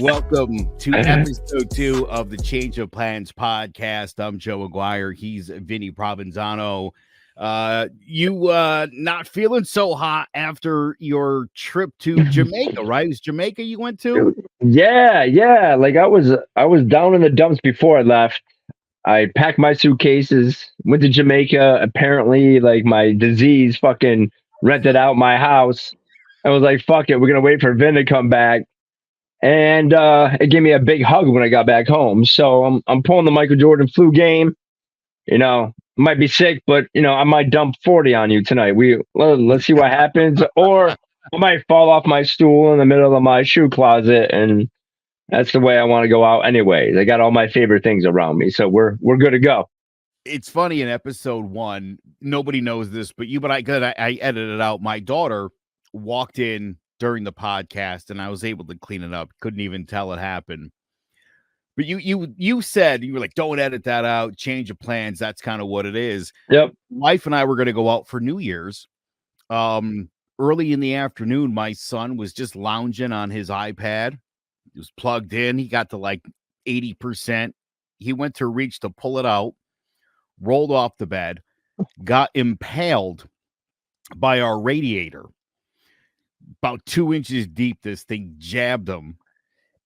Welcome to episode 2 of the Change of Plans podcast. I'm Joe Aguiar. He's Vinnie Provenzano. You not feeling so hot after your trip to Jamaica, right? It was Jamaica you went to? Yeah. Like I was down in the dumps before I left. I packed my suitcases, went to Jamaica. Apparently, like my disease fucking rented out my house. I was like, fuck it, we're gonna wait for Vin to come back. And it gave me a big hug when I got back home. So I'm pulling the Michael Jordan flu game. You know, might be sick, but I might dump 40 on you tonight. Let's see what happens. Or I might fall off my stool in the middle of my shoe closet, and that's the way I want to go out anyway. I got all my favorite things around me, so we're good to go. It's funny, in episode 1, nobody knows this, but I edited it out. My daughter walked in during the podcast, and I was able to clean it up. Couldn't even tell it happened. But you said, you were like, don't edit that out, change of plans. That's kind of what it is. Yep. Wife and I were going to go out for New Year's. Early in the afternoon, my son was just lounging on his iPad. He was plugged in. He got to like 80%. He went to reach to pull it out, rolled off the bed, got impaled by our radiator. About 2 inches deep, this thing jabbed him.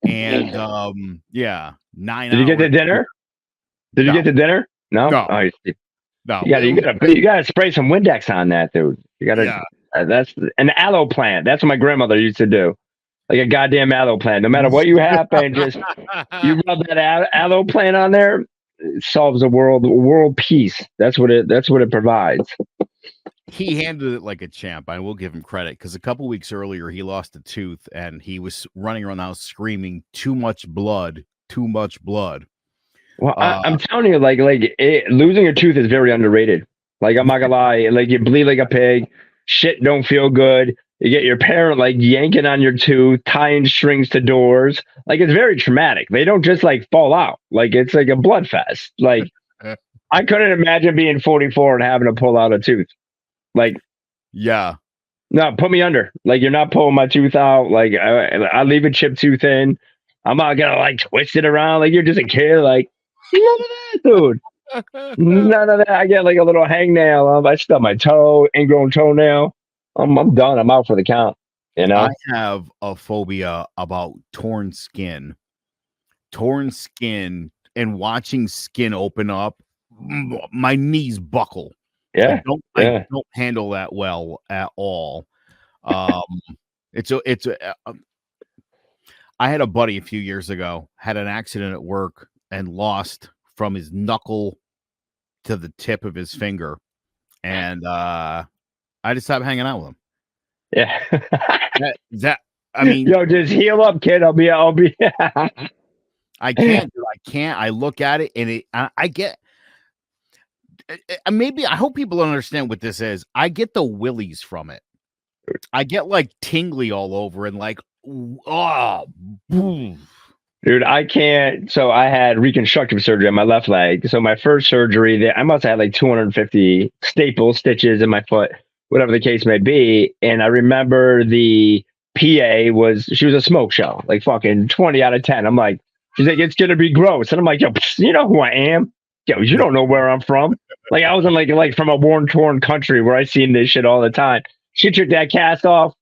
And 9 Did you get the dinner? Did you get the dinner? No. No. Oh, No. You gotta spray some Windex on that, dude. You gotta. That's an aloe plant. That's what my grandmother used to do. Like a goddamn aloe plant. No matter what you happen, just you rub that aloe plant on there. It solves the world peace. That's what it provides. He handled it like a champ. I will give him credit, because a couple weeks earlier he lost a tooth and he was running around the house screaming, "Too much blood! Too much blood!" Well, I'm telling you, losing a tooth is very underrated. Like, I'm not gonna lie. Like, you bleed like a pig. Shit don't feel good. You get your parent like yanking on your tooth, tying strings to doors. Like, it's very traumatic. They don't just like fall out. Like, it's like a blood fest. Like, I couldn't imagine being 44 and having to pull out a tooth. Like, yeah, no, put me under. Like, you're not pulling my tooth out. Like, I leave a chipped tooth in. I'm not gonna like twist it around. Like, you're just a kid. Like, none of that, dude. None of that. I get like a little hangnail. I stub my toe, ingrown toenail. I'm done. I'm out for the count. I have a phobia about torn skin. Torn skin and watching skin open up, my knees buckle. Yeah. I don't handle that well at all. I had a buddy a few years ago, had an accident at work and lost from his knuckle to the tip of his finger. And I just stopped hanging out with him. Yeah. I mean, yo, just heal up, kid. I'll be I can't. I look at it and I get, maybe I hope people understand what this is. I get the willies from it. I get like tingly all over and like, oh, boom. Dude, I can't. So I had reconstructive surgery on my left leg. So my first surgery, I must have had like 250 staple stitches in my foot, whatever the case may be. And I remember the PA she was a smoke show, like fucking 20 out of 10. I'm like, she's like, it's going to be gross. And I'm like, yo, you know who I am? Yo, you don't know where I'm from. Like, I was in like from a war-torn country where I seen this shit all the time. She took that cast off,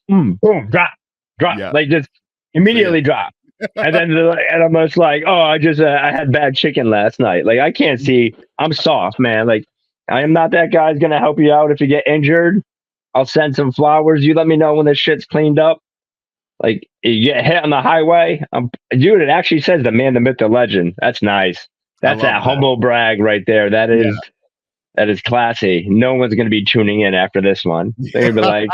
boom, drop, Yeah. like just immediately drop. And then I'm just like, oh, I had bad chicken last night. Like, I can't see. I'm soft, man. Like, I am not that guy's gonna help you out if you get injured. I'll send some flowers. You let me know when this shit's cleaned up. Like, you get hit on the highway. Dude, it actually says the man, the myth, the legend. That's nice. That's that humble brag right there. That is classy. No one's going to be tuning in after this one. They're going to be like,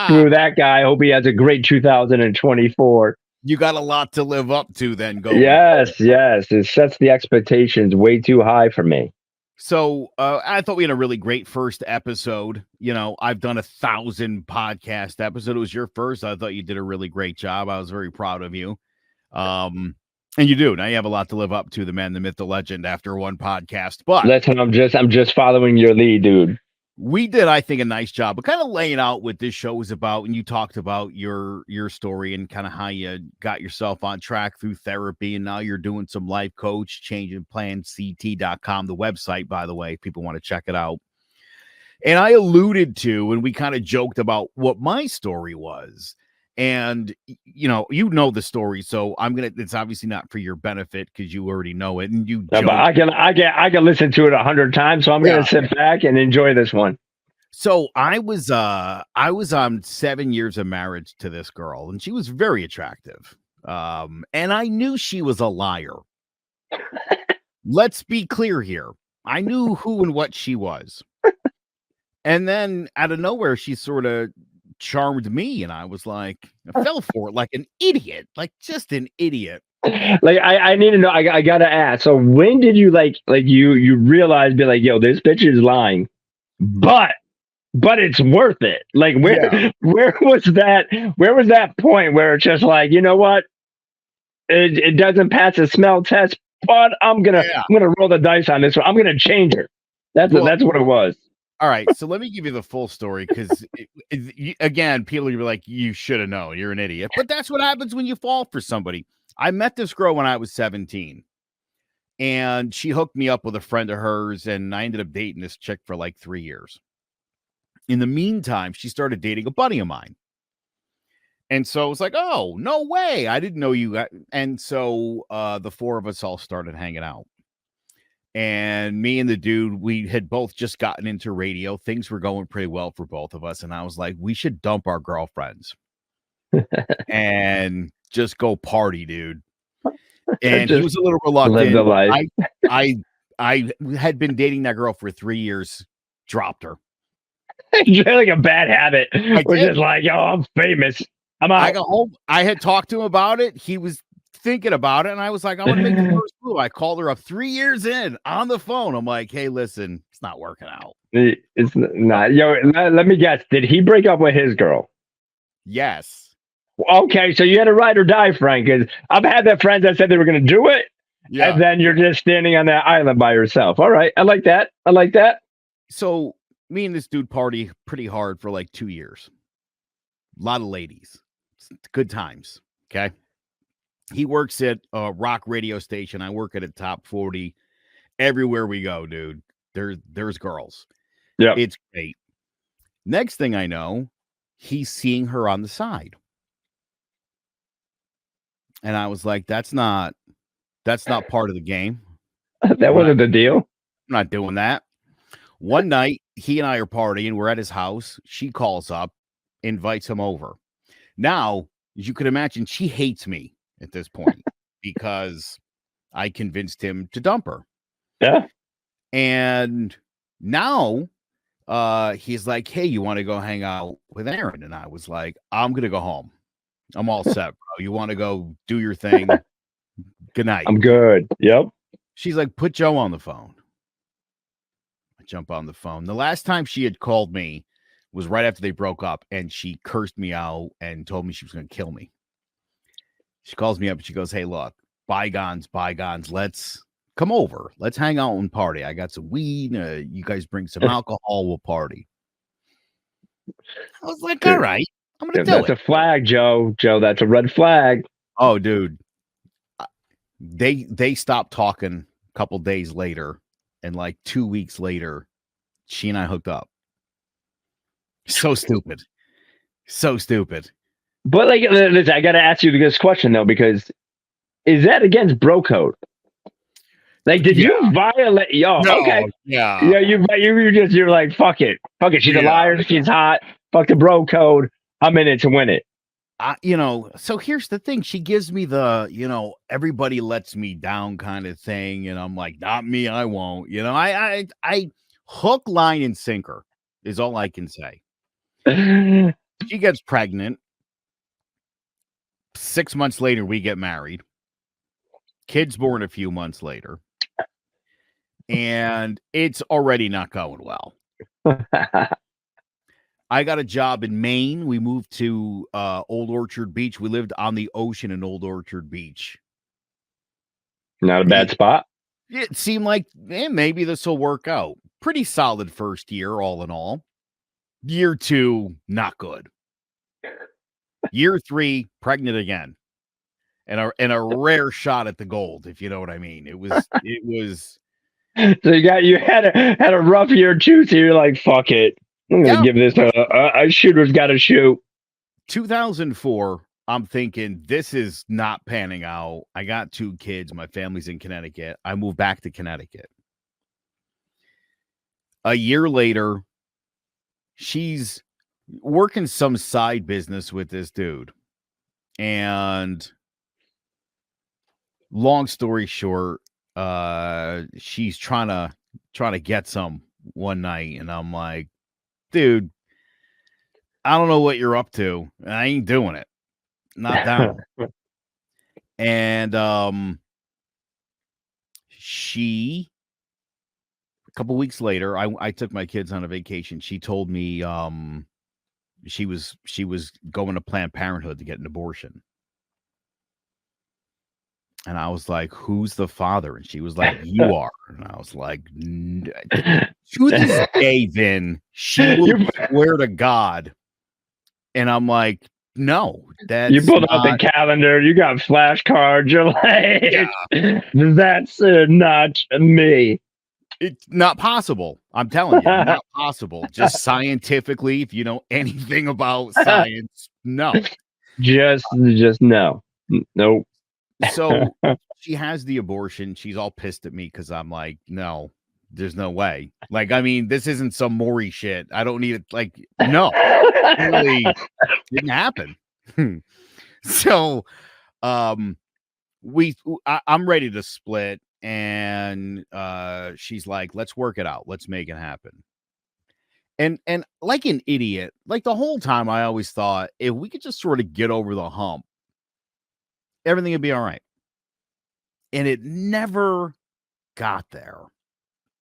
screw that guy. Hope he has a great 2024. You got a lot to live up to then. Yes. It sets the expectations way too high for me. So I thought we had a really great first episode. You know, I've done 1,000 podcast episodes. It was your first. I thought you did a really great job. I was very proud of you. And you do. Now you have a lot to live up to, the man, the myth, the legend, after one podcast. But Listen, I'm just following your lead, dude. we did, I think, a nice job of kind of laying out what this show is about. And you talked about your story and kind of how you got yourself on track through therapy. And now you're doing some life coach, changingplanct.com, the website, by the way, if people want to check it out. And I alluded to, and we kind of joked about what my story was. And you know the story, so it's obviously not for your benefit because you already know it. And you No, but joke. I can listen to it 100 times, so I'm Yeah. gonna sit back and enjoy this one. So I was on 7 years of marriage to this girl, and she was very attractive. And I knew she was a liar. Let's be clear here. I knew who and what she was. And then out of nowhere, she sort of charmed me, and I was like, I fell for it like an idiot, like just an idiot. Like I need to know. I gotta ask. So when did you like you realize, be like, yo, this bitch is lying, but it's worth it. Like Yeah. where was that? Where was that point where it's just like, you know what? It doesn't pass the smell test, but I'm gonna Yeah. roll the dice on this one. I'm gonna change her. Well, That's what it was. all right. So let me give you the full story because, again, people are like, you should have known. You're an idiot. But that's what happens when you fall for somebody. I met this girl when I was 17, and she hooked me up with a friend of hers, and I ended up dating this chick for like 3 years. In the meantime, she started dating a buddy of mine. And so it was like, oh, no way. I didn't know you got. And so the four of us all started hanging out. And me and the dude, we had both just gotten into radio. Things were going pretty well for both of us. And I was like, we should dump our girlfriends and just go party, dude. And he Just was a little live the reluctant. life. I I had been dating that girl for 3 years, dropped her. It's like a bad habit, I which did. is like, yo, I'm famous. I'm I out. got home. I had talked to him about it. He was thinking about it, and I was like, I'm gonna make the first move. I called her up 3 years in on the phone. I'm like, hey, listen, it's not working out. It's not. Yo, let me guess. Did he break up with his girl? Yes. Okay, so you had a ride or die, Frank. 'Cause I've had that friends that said they were going to do it, Yeah. and then you're just standing on that island by yourself. All right, I like that. I like that. So me and this dude party pretty hard for like 2 years. A lot of ladies. It's good times. Okay. He works at a rock radio station. I work at a top 40. Everywhere we go, dude, there's girls. Yeah, It's great. Next thing I know, he's seeing her on the side. And I was like, that's not part of the game. that We're not, wasn't the deal. I'm not doing that. One night, he and I are partying. We're at his house. She calls up, invites him over. Now, as you could imagine, she hates me at this point because I convinced him to dump her. Yeah, And now he's like, hey, you want to go hang out with Aaron? And I was like, I'm gonna go home. I'm all set, bro. You want to go do your thing? Good night. I'm good. Yep. She's like, put Joe on the phone. I jump on the phone. The last time she had called me was right after they broke up, and she cursed me out and told me she was going to kill me. She calls me up and she goes, hey, look, bygones, bygones. Let's come over. Let's hang out and party. I got some weed. You guys bring some alcohol. We'll party. I was like, all right, I'm going to do That's it. a flag, Joe. Joe, that's a red flag. Oh, dude. They stopped talking a couple days later, and like 2 weeks later, she and I hooked up. So stupid. So stupid. But like, listen, I got to ask you this question though, because is that against bro code? Like, did Yeah. you violate? Yo, No, okay, yeah. yeah, you're like, fuck it. She's a Yeah. liar. She's hot. Fuck the bro code. I'm in it to win it. So here's the thing. She gives me the, everybody lets me down kind of thing. And I'm like, not me, I won't. I hook, line, and sinker is all I can say. She gets pregnant. 6 months later, we get married. Kid's born a few months later. And it's already not going well. I got a job in Maine. We moved to Old Orchard Beach. We lived on the ocean in Old Orchard Beach. Not a bad spot. It seemed like maybe this will work out. Pretty solid first year, all in all. Year 2, not good. Year 3, pregnant again. And a rare shot at the gold, if you know what I mean. It was So you had a rough year too. So you're like, fuck it. I'm gonna give this a shooter's got to shoot. 2004. I'm thinking this is not panning out. I got 2 kids. My family's in Connecticut. I moved back to Connecticut. A year later, she's working some side business with this dude. And long story short, she's trying to get some one night, and I'm like, dude, I don't know what you're up to. I ain't doing it. Not down. And she, a couple weeks later, I took my kids on a vacation. She told me she was going to Planned Parenthood to get an abortion. And I was like, who's the father? And she was like, you are. And I was like, to this day, Vin, she will swear to God. And I'm like, no, that's you pulled out the calendar, you got flashcards, you're like, that's not me. It's not possible. I'm telling you, not possible. Just scientifically, if you know anything about science, no. Just no. Nope. So she has the abortion. She's all pissed at me because I'm like, no, there's no way. Like, I mean, this isn't some Maury shit. I don't need it. Like, no, it really didn't happen. So, I'm ready to split. And she's like, let's work it out. Let's make it happen. And like an idiot, like the whole time I always thought if we could just sort of get over the hump, everything would be all right. And it never got there.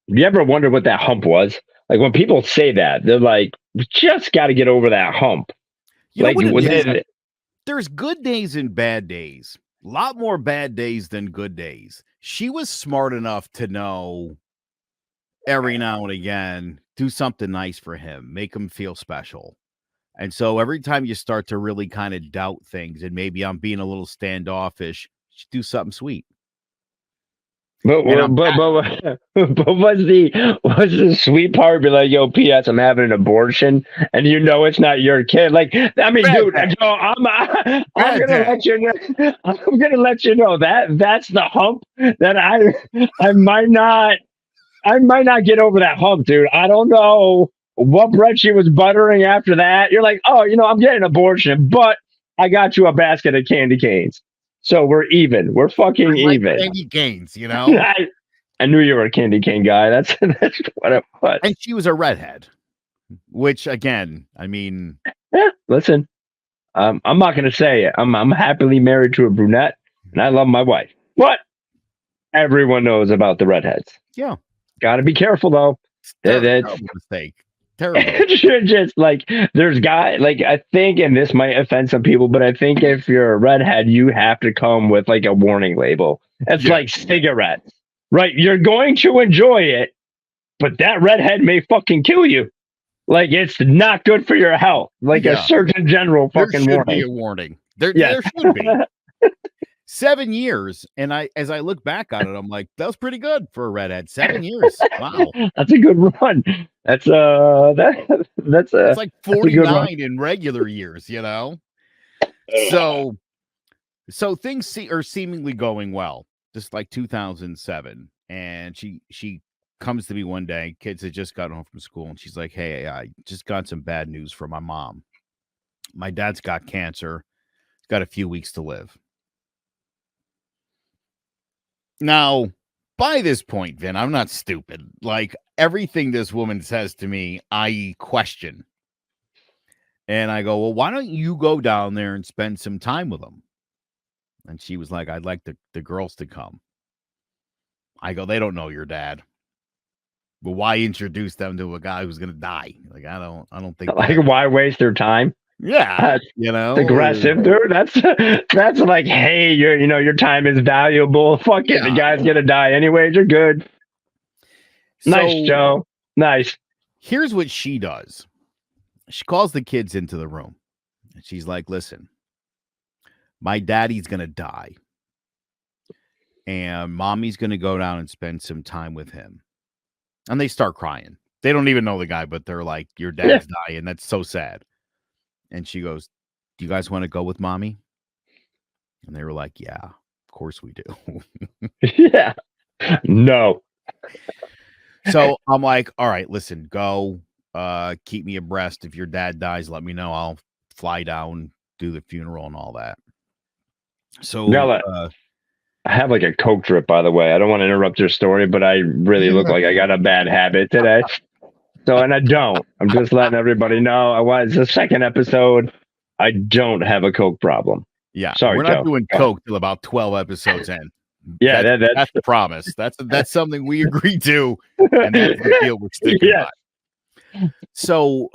You ever wonder what that hump was? Like when people say that, they're like, we just got to get over that hump. You know what it is? There's good days and bad days. A lot more bad days than good days. She was smart enough to know every now and again, do something nice for him, make him feel special. And so every time you start to really kind of doubt things and maybe I'm being a little standoffish, do something sweet. But what's the sweet part? Be like, yo, P.S. I'm having an abortion, and you know it's not your kid. Like, I mean, dude, Joe, I'm gonna let you know. I'm gonna let you know that's the hump that I might not get over that hump, dude. I don't know what bread she was buttering after that. You're like, oh, I'm getting an abortion, but I got you a basket of candy canes. So we're even. We're fucking even. Candy canes, I knew you were a candy cane guy. That's what it was. And she was a redhead, which again, I mean, listen, I'm not going to say it. I'm happily married to a brunette, and I love my wife. But everyone knows about the redheads. Yeah, got to be careful though. That's a mistake. Terrible. Just like there's guys like I think, and this might offend some people, but I think if you're a redhead, you have to come with like a warning label. It's like cigarettes, right? You're going to enjoy it, but that redhead may fucking kill you. Like it's not good for your health. Like a Surgeon General fucking there should warning. Be a warning. There should be. 7 years, and as I look back on it, I'm like, that was pretty good for a redhead. 7 years, wow, that's a good run. That's it's like 49 in regular years, So things are seemingly going well, just like 2007. And she comes to me one day. Kids had just gotten home from school, and she's like, "Hey, I just got some bad news from my mom. My dad's got cancer. He's got a few weeks to live." Now, by this point, Vin, I'm not stupid. Like everything this woman says to me, I question. And I go, well, why don't you go down there and spend some time with them? And she was like, I'd like the girls to come. I go, they don't know your dad. But why introduce them to a guy who's going to die? Like, I don't think like why waste their time? Yeah, That's you know. aggressive, dude. That's like, hey, your time is valuable. Fuck it, the Yeah. guy's gonna die anyways. You're good. Nice, So Joe. Nice. here's what she does. She calls the kids into the room and she's like, listen, my daddy's going to die and mommy's going to go down and spend some time with him. And they start crying. They don't even know the guy, but they're like, your Yeah. dad's dying. That's so sad. And she goes, do you guys want to go with mommy? And they were like, yeah, of course we do. Yeah. No. So I'm like, all right, listen, go. Keep me abreast. If your dad dies, let me know. I'll fly down, do the funeral and all that. So Now, I have like a Coke drip, by the way. I don't want to interrupt your story, but I really look like I got a bad habit today. So, and I don't. I'm just letting everybody know. It's the second episode. I don't have a Coke problem. yeah, Sorry, we're not Joe. doing Coke till about 12 episodes in. Yeah, That's the promise. That's something we agreed to, and that's the deal we're sticking yeah. by. So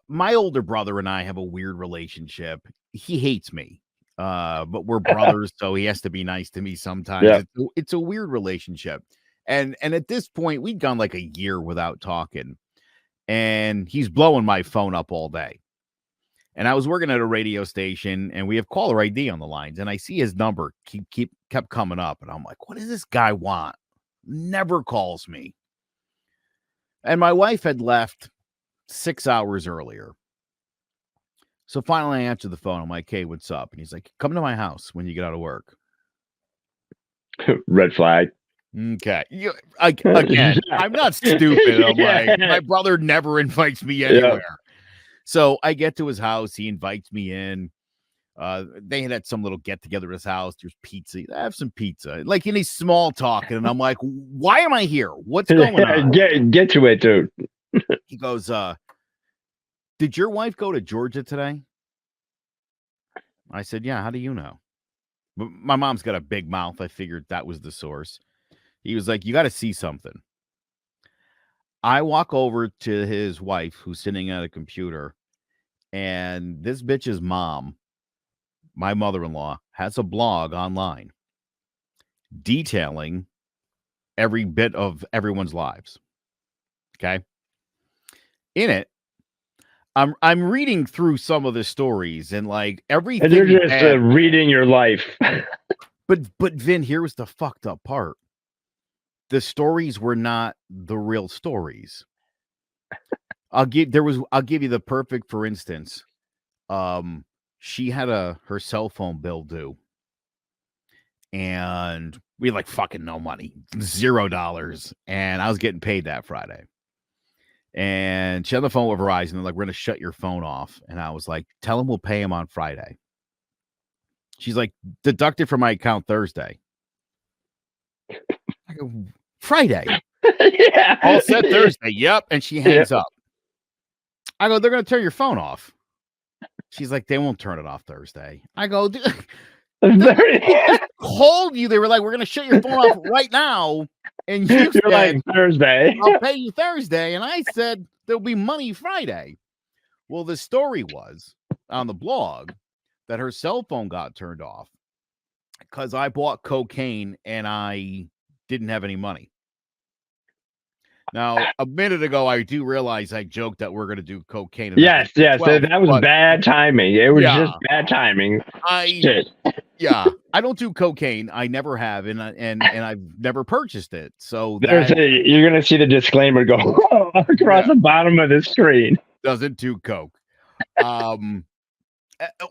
my older brother and I have a weird relationship. He hates me. But we're brothers, so he has to be nice to me sometimes. Yeah. It's a weird relationship. And at this point, we'd gone like a year without talking. And he's blowing my phone up all day. And I was working at a radio station, and we have caller ID on the lines, and I see his number kept coming up, and I'm like, what does this guy want? Never calls me. And my wife had left 6 hours earlier. So finally I answered the phone. I'm like, hey, what's up? And he's like, come to my house when you get out of work. Red flag. Okay. Again, I'm not stupid. I'm like, my brother never invites me anywhere. Yeah. So I get to his house. He invites me in. They had some little get together at his house. There's pizza. I have some pizza. Like any small talking. And I'm like, why am I here? What's going on? Get to it, dude. He goes, did your wife go to Georgia today? I said, yeah. How do you know? But my mom's got a big mouth. I figured that was the source. He was like, you got to see something. I walk over to his wife who's sitting at a computer, and this bitch's mom, my mother-in-law, has a blog online detailing every bit of everyone's lives. Okay. In it, I'm reading through some of the stories and like everything. And you're just reading your life. But Vin, here was the fucked up part. The stories were not the real stories. I'll give you the perfect, for instance. She had her cell phone bill due. And we had like fucking no money, $0. And I was getting paid that Friday. And she had the phone with Verizon. They're like, we're going to shut your phone off. And I was like, tell them we'll pay him on Friday. She's like, deduct it from my account Thursday. I go, Friday. Yeah. All set Thursday. Yep. And she hangs up. I go, they're going to turn your phone off. She's like, they won't turn it off Thursday. I go, they called you. They were like, we're going to shut your phone off right now. And you're said, like, Thursday. I'll pay you Thursday. And I said, there'll be money Friday. Well, the story was on the blog that her cell phone got turned off because I bought cocaine and I didn't have any money. Now, a minute ago, I do realize I joked that we're going to do cocaine. Yes. That was bad timing. It was just bad timing. Yeah, I don't do cocaine. I never have, and I've never purchased it. So you're going to see the disclaimer go across the bottom of the screen. Doesn't do coke.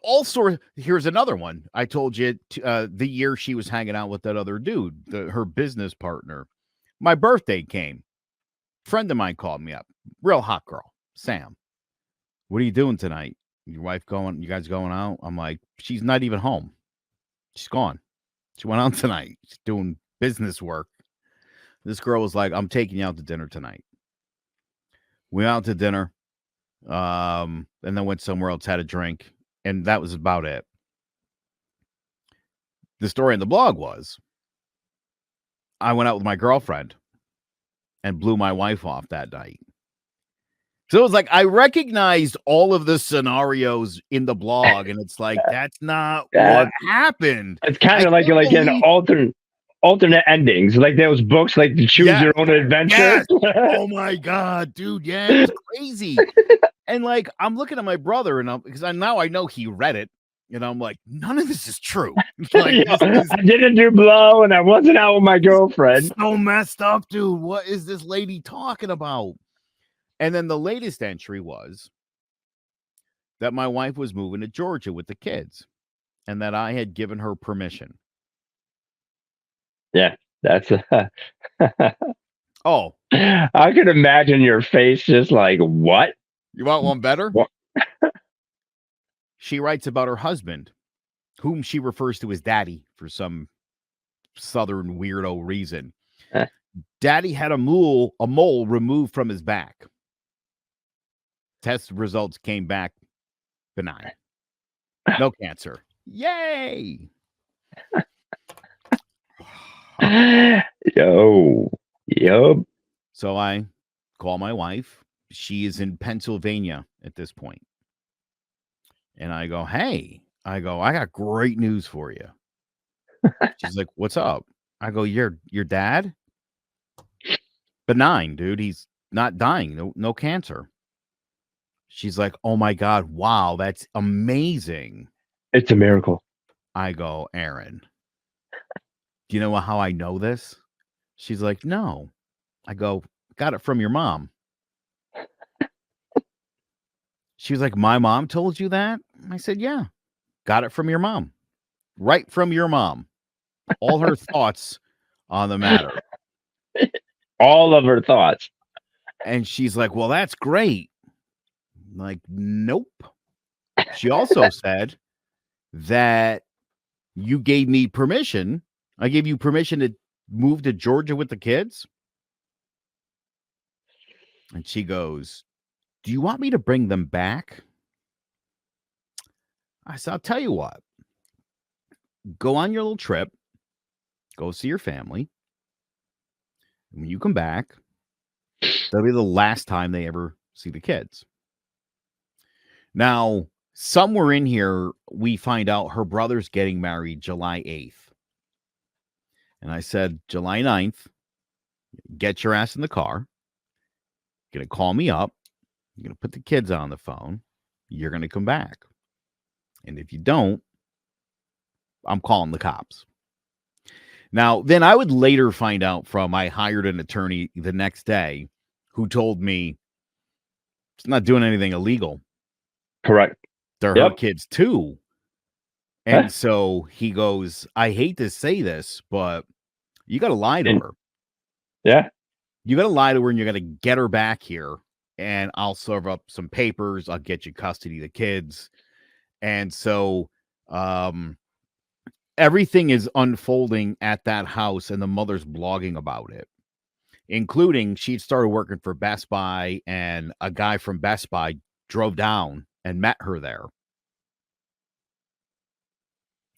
Also, here's another one. I told you the year she was hanging out with that other dude, her business partner. My birthday came. Friend of mine called me up. Real hot girl, Sam. What are you doing tonight? Your wife going? You guys going out? I'm like, she's not even home. She's gone. She went out tonight. She's doing business work. This girl was like, I'm taking you out to dinner tonight. We went out to dinner. And then went somewhere else, had a drink, and that was about it. The story in the blog was I went out with my girlfriend and blew my wife off that night. So it was like I recognized all of the scenarios in the blog, and it's like that's not what That happened. it's kind I of like can't an believe. alternate endings, like those books, like to choose Yes, your own adventure. yes. Oh my god, dude. Yeah, it was crazy. And like I'm looking at my brother, and because now I know he read it, and I'm like, none of this is true. Like Yeah, this is I didn't do blow, and I wasn't out with my this girlfriend. is so messed up, dude. What is this lady talking about? And then the latest entry was that my wife was moving to Georgia with the kids and that I had given her permission. Yeah, that's. Oh, I could imagine your face, just like what? you want one better? What? She writes about her husband, whom she refers to as daddy for some southern weirdo reason. Daddy had a mole removed from his back. Test results came back benign. No cancer. Yay! Yup. So I call my wife. She is in Pennsylvania at this point. And I go, hey, I got great news for you. She's like, what's up? I go, your dad? Benign, dude. He's not dying. No cancer. She's like, oh my God, wow, that's amazing. It's a miracle. I go, Aaron, do you know how I know this? She's like, no. I go, got it from your mom. She was like, my mom told you that? I said, yeah, got it from your mom. Right from your mom. All her thoughts on the matter. All of her thoughts. And she's like, well, that's great. I'm like, nope. She also said that you gave me permission. I gave you permission to move to Georgia with the kids. And she goes, do you want me to bring them back? I said, I'll tell you what. Go on your little trip. Go see your family. When you come back, that'll be the last time they ever see the kids. Now, somewhere in here, we find out her brother's getting married July 8th. And I said, July 9th, get your ass in the car. You're going to call me up. You're going to put the kids on the phone. You're going to come back. And if you don't, I'm calling the cops. Now, then I would later find out I hired an attorney the next day who told me it's not doing anything illegal. Correct. They're her kids too. And so he goes, I hate to say this, but you got to lie to her. Yeah. You got to lie to her and you're going to get her back here and I'll serve up some papers. I'll get you custody of the kids. And so everything is unfolding at that house and the mother's blogging about it, including she'd started working for Best Buy and a guy from Best Buy drove down and met her there.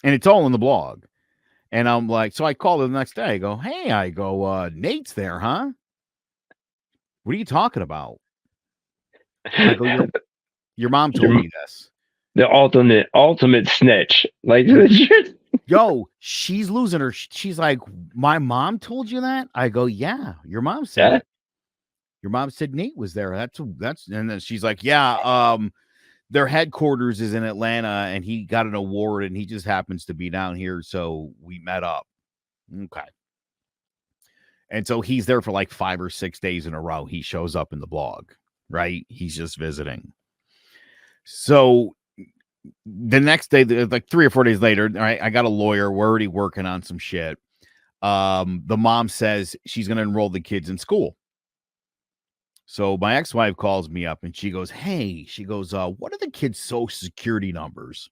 And it's all in the blog. And I'm like, so I called her the next day. I go, hey, Nate's there, huh? What are you talking about? I go, your mom told me this. The ultimate snitch. Like, yo, she's losing her. She's like, my mom told you that? I go, yeah, your mom said it. Your mom said Nate was there. That's, and then she's like, yeah, their headquarters is in Atlanta and he got an award and he just happens to be down here. So we met up. Okay. And so he's there for like 5 or 6 days in a row. He shows up in the blog, right? He's just visiting. So the next day, like 3 or 4 days later, all right, I got a lawyer. We're already working on some shit. The mom says she's going to enroll the kids in school. So my ex-wife calls me up and she goes, hey, what are the kids' social security numbers?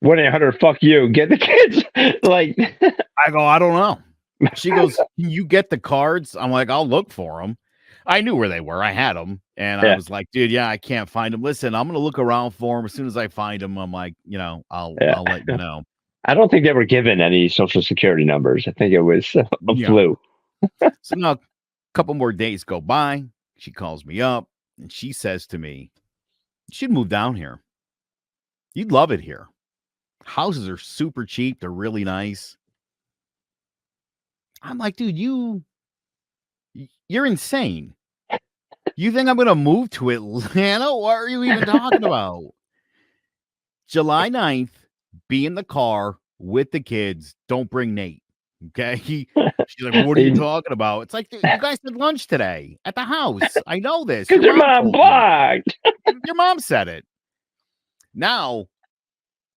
1-800 fuck you. Get the kids. Like, I go, I don't know. She goes, can you get the cards? I'm like, I'll look for them. I knew where they were. I had them. And I was like, dude, yeah, I can't find them. Listen, I'm going to look around for them. As soon as I find them, I'm like, I'll let you know. I don't think they were given any social security numbers. I think it was a fluke. So now a couple more days go by. She calls me up and she says to me, "You should move down here. You'd love it here. Houses are super cheap. They're really nice." I'm like, "Dude, you're insane. You think I'm going to move to Atlanta? What are you even talking about?" July 9th, be in the car with the kids. Don't bring Nate. Okay. She's like, "What are you talking about?" It's like, "You guys had lunch today at the house. I know this. Because Your your mom mom told me. blocked. Your mom said it." Now,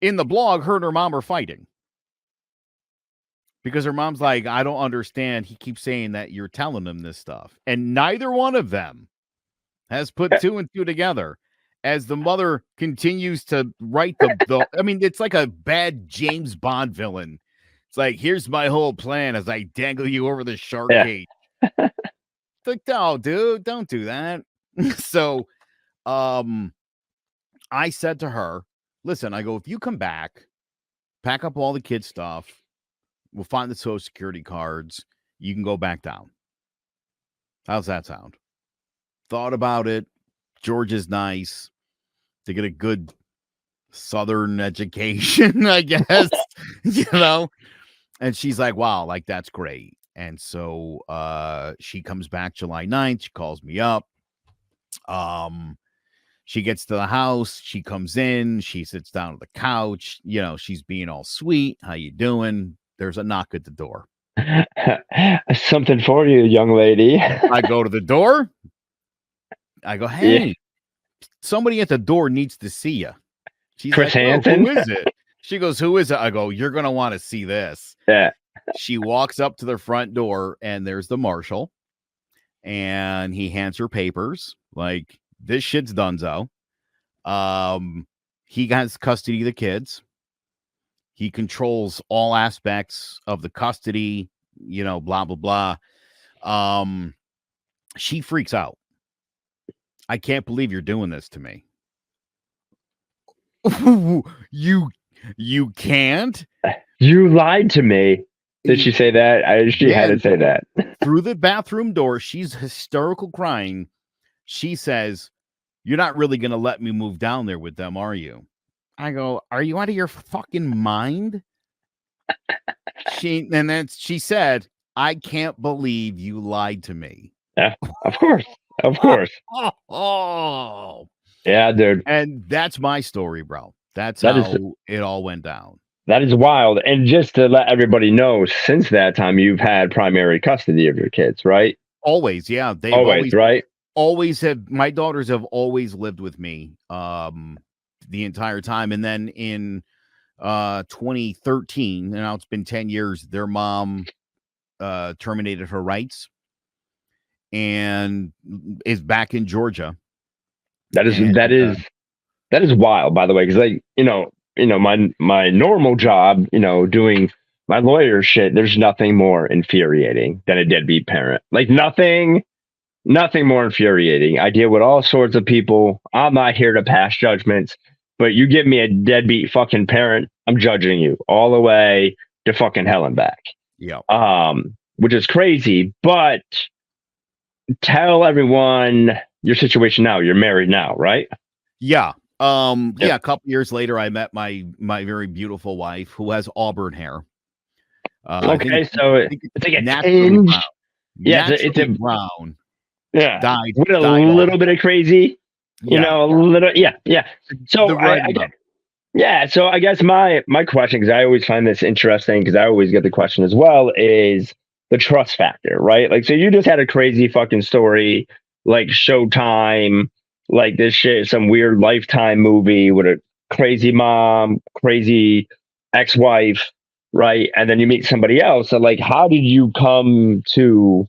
in the blog, her and her mom are fighting because her mom's like, "I don't understand. He keeps saying that you're telling him this stuff." And neither one of them has put two and two together as the mother continues to write the I mean, it's like a bad James Bond villain. It's like, "Here's my whole plan as I dangle you over the shark Yeah. cage." It's like, "No, dude, don't do that." So, um, I said to her, "Listen," I go, "if you come back, pack up all the kids' stuff, we'll find the Social Security cards, you can go back down. How's that sound?" Thought about it. Georgia's nice. To get a good Southern education, I guess, you know? And she's like, "Wow, like, that's great." And so, she comes back July 9th. She calls me up. Um, she gets to the house. She comes in. She sits down on the couch. She's being all sweet. "How you doing?" There's a knock at the door. Something for you, young lady. I go to the door. I go, Yeah. "Hey, somebody at the door needs to see you." She's Chris like, "Oh, who Hansen. is it?" She goes, "Who is it?" I go, "You're going to want to see this." Yeah. She walks up to the front door, and there's the marshal, and he hands her papers. Like, "This shit's donezo." Um, he has custody of the kids. He controls all aspects of the custody, blah, blah, blah. She freaks out. "I can't believe you're doing this to me." you you can't? You lied to me. Did she say that? She had to Man, say that. through the bathroom door, she's hysterical crying. She says, "You're not really going to let me move down there with them, are you?" I go, "Are you out of your fucking mind?" She said, "I can't believe you lied to me." Yeah, of course. Of course. Oh, Yeah, dude. and that's my story, bro. That's That is how it all went down. that is wild. And just to let everybody know, since that time you've had primary custody of your kids, right? Always, yeah. They've Always, right? always have my daughters have always lived with me the entire time. And then in 2013, and now it's been 10 years, their mom terminated her rights and is back in Georgia. That is And that is that is wild, by the way, because like my normal job, doing my lawyer shit. There's nothing more infuriating than a deadbeat parent. Like nothing more infuriating. I deal with all sorts of people. I'm not here to pass judgments, but you give me a deadbeat fucking parent, I'm judging you all the way to fucking hell and back. yeah. Which is crazy, but tell everyone your situation now. You're married now, right? Yeah. Yep. A couple years later I met my very beautiful wife who has auburn hair. Okay, so I think it's it's like a naturally brown. tinge. Yeah, it's Naturally a brown. yeah, Dyed with a auburn. little bit of crazy. Yeah. A little yeah. The So right I amount. yeah, so I guess my question, because I always find this interesting, because I always get the question as well, is the trust factor, right? Like, so you just had a crazy fucking story, like Showtime, like this shit, some weird Lifetime movie with a crazy mom, crazy ex-wife, right? And then you meet somebody else. So, like, how did you come to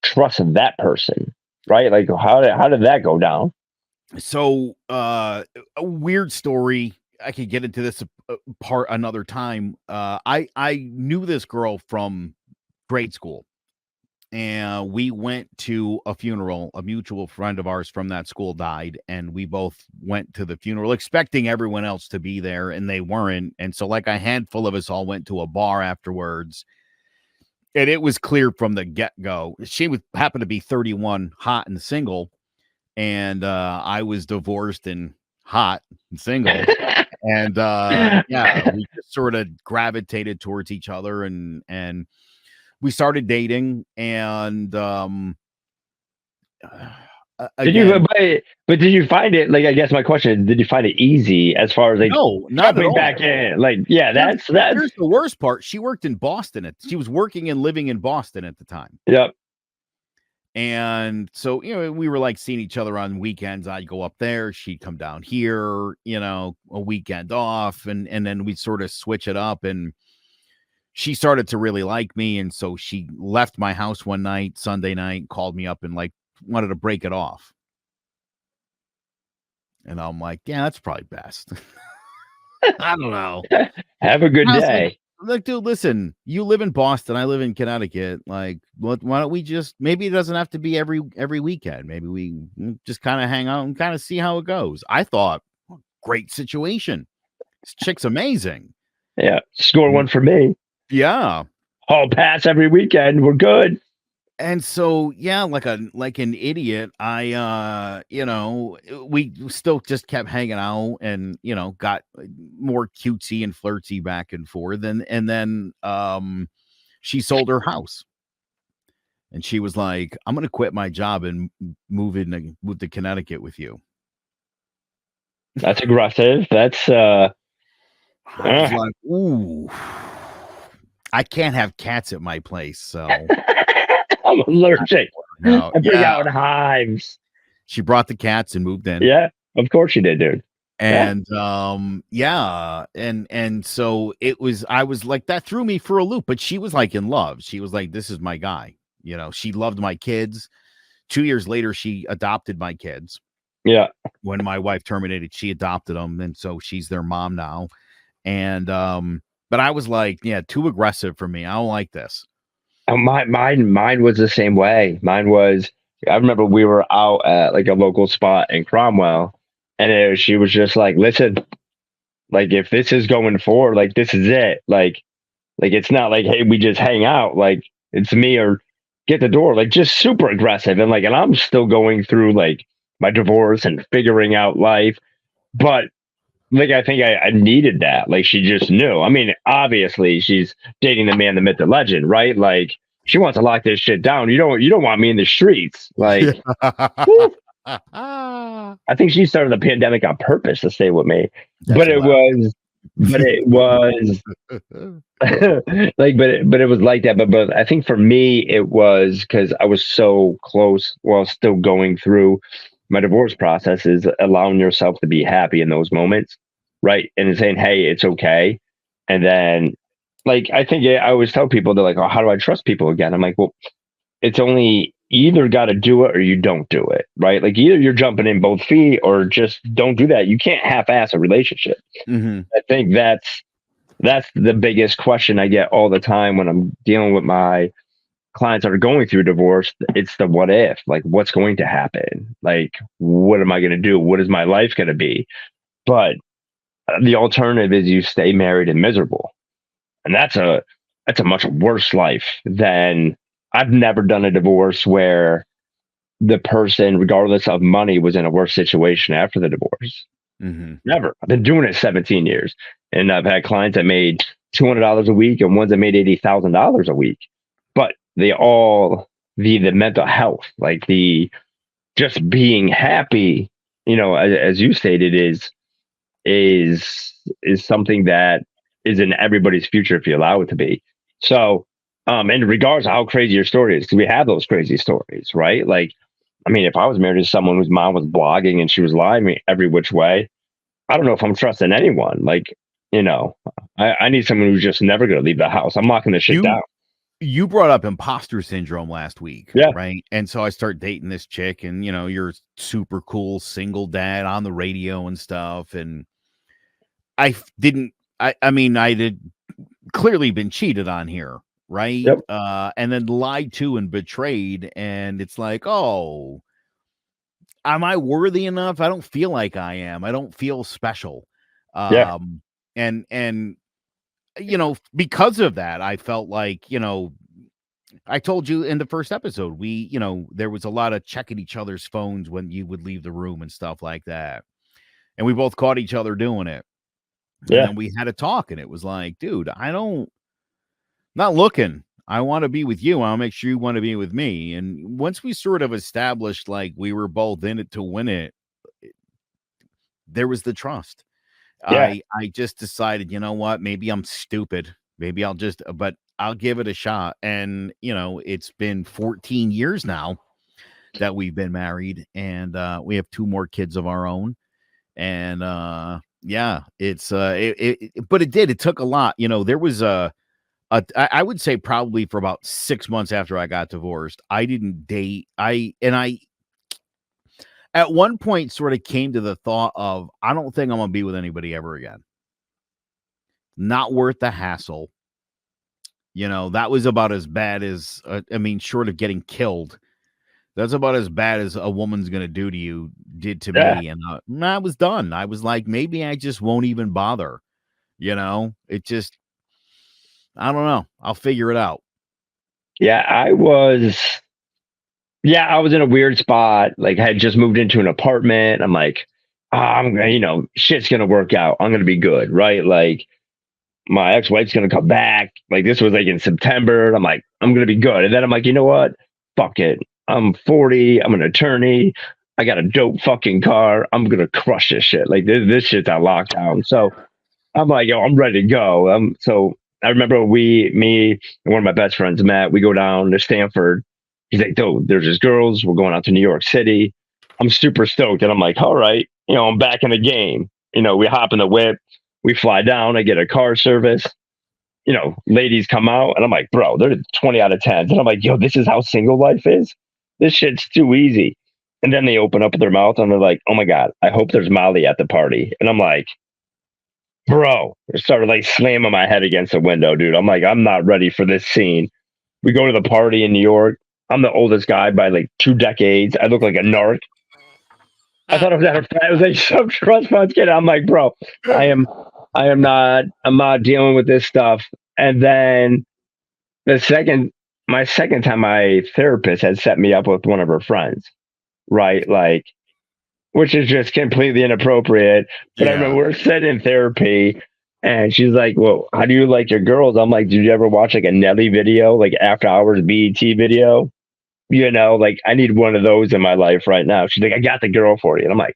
trust that person, right? Like, how did that go down? So, a weird story. I could get into this part another time. I knew this girl from grade school, and we went to a funeral. A mutual friend of ours from that school died, and we both went to the funeral expecting everyone else to be there, and they weren't. And so, like, a handful of us all went to a bar afterwards. And it was clear from the get-go. She would happen to be 31, hot and single, and I was divorced and hot and single. And yeah, we just sort of gravitated towards each other, and we started dating. And Did you, again, but did you find it, like, I guess my question is, did you find it easy as far as, like, no, not at jumping all. back in? Like, yeah, Here's that's here's the worst part. She worked in Boston. She was working and living in Boston at the time. yep. And so, we were like seeing each other on weekends. I'd go up there, she'd come down here, a weekend off, and then we'd sort of switch it up. And she started to really like me. And so she left my house one night, Sunday night, called me up and like wanted to break it off. And I'm like, yeah, that's probably best. I don't know. Have a good I was day. like, dude, listen, you live in Boston, I live in Connecticut. Like, why don't we just, maybe it doesn't have to be every weekend. Maybe we just kind of hang out and kind of see how it goes. I thought, great situation. This chick's amazing. Yeah, score one for me. Yeah. Hall pass every weekend. We're good. And so, yeah, like an idiot, we still just kept hanging out and, got more cutesy and flirty back and forth. And then she sold her house. And she was like, I'm going to quit my job and move to Connecticut with you. That's aggressive. That's I was like, ooh, I can't have cats at my place. So I'm allergic. no, I bring yeah. out hives. She brought the cats and moved in. Yeah, of course you did, dude. And yeah. And so I was like, that threw me for a loop, but she was like in love. She was like, this is my guy. She loved my kids. 2 years later, she adopted my kids. Yeah. When my wife terminated, she adopted them. And so she's their mom now. And, but I was like, yeah, too aggressive for me. I don't like this. Mine was the same way. Mine was, I remember we were out at like a local spot in Cromwell, and she was just like, listen, like, if this is going forward, like, this is it. Like it's not like, hey, we just hang out. Like, it's me or get the door. Like, just super aggressive. And like, and I'm still going through like my divorce and figuring out life. But like, I think I needed that. Like, she just knew. I mean, obviously she's dating the man, the myth, the legend, right? Like, she wants to lock this shit down. You don't want me in the streets. Like, I think she started the pandemic on purpose to stay with me. But it was like, but it was like that. But I think for me, it was because I was so close while still going through my divorce process, is allowing yourself to be happy in those moments, right? And saying, hey, it's okay. And then, like, I think I always tell people, they're like, oh, how do I trust people again? I'm like, well, it's only, you either got to do it or you don't do it, right? Like, either you're jumping in both feet or just don't do that. You can't half-ass a relationship. Mm-hmm. I think that's the biggest question I get all the time when I'm dealing with my clients that are going through divorce. It's the what if, like, what's going to happen? Like, what am I going to do? What is my life going to be? But the alternative is you stay married and miserable. And that's a much worse life than, I've never done a divorce where the person, regardless of money, was in a worse situation after the divorce. Mm-hmm. Never. I've been doing it 17 years, and I've had clients that made $200 a week and ones that made $80,000 a week. But they all, the mental health, like the just being happy, as you stated, is something that is in everybody's future if you allow it to be. So, in regards to how crazy your story is, because we have those crazy stories, right? Like, I mean, if I was married to someone whose mom was blogging and she was lying me every which way, I don't know if I'm trusting anyone. Like, I need someone who's just never going to leave the house. I'm locking this shit down. You brought up imposter syndrome last week, yeah, right? And so I start dating this chick, and you're super cool single dad on the radio and stuff, and I mean, I did clearly been cheated on here, right? Yep. And then lied to and betrayed, and it's like, oh, am I worthy enough? I don't feel like I am. I don't feel special. Yeah. And because of that, I felt like, I told you in the first episode, there was a lot of checking each other's phones when you would leave the room and stuff like that. And we both caught each other doing it. And Yeah. then we had a talk, and it was like, dude, not looking. I want to be with you. I'll make sure you want to be with me. And once we sort of established like we were both in it to win it, there was the trust. Yeah. I just decided, you know what? Maybe I'm stupid. Maybe but I'll give it a shot. And, it's been 14 years now that we've been married, and we have two more kids of our own. And yeah, but it took a lot. There was I would say probably for about 6 months after I got divorced, I didn't date. I at one point sort of came to the thought of, I don't think I'm gonna be with anybody ever again. Not worth the hassle. That was about as bad as, short of getting killed, that's about as bad as a woman's gonna do to you did to Yeah. me. And I was done. I was like, maybe I just won't even bother. It just, I don't know. I'll figure it out. Yeah. I was in a weird spot. Like, I had just moved into an apartment. I'm like, I'm gonna, shit's gonna work out. I'm gonna be good, right? Like, my ex-wife's gonna come back. Like, this was like in September. And I'm like, I'm gonna be good. And then I'm like, you know what? Fuck it. I'm 40. I'm an attorney. I got a dope fucking car. I'm gonna crush this shit. Like, this shit's on lockdown. So I'm like, yo, I'm ready to go. So I remember me and one of my best friends, Matt, we go down to Stanford. He's like, dude, there's just girls. We're going out to New York City. I'm super stoked. And I'm like, all right, I'm back in the game. We hop in the whip, we fly down, I get a car service. Ladies come out, and I'm like, bro, they're 20 out of 10. And I'm like, yo, this is how single life is. This shit's too easy. And then they open up their mouth and they're like, oh my God, I hope there's Molly at the party. And I'm like, bro, I started like slamming my head against the window, dude. I'm like, I'm not ready for this scene. We go to the party in New York. I'm the oldest guy by like 2 decades. I look like a narc. I thought I was at a frat. It was like some trust fund kid. I'm like, bro, I am, I'm not dealing with this stuff. And then my second time, my therapist had set me up with one of her friends, right? Like, which is just completely inappropriate. But I remember Yeah. we're sitting in therapy, and she's like, well, how do you like your girls? I'm like, did you ever watch like a Nelly video, like after hours BET video? Like, I need one of those in my life right now. She's like, I got the girl for you. And I'm like,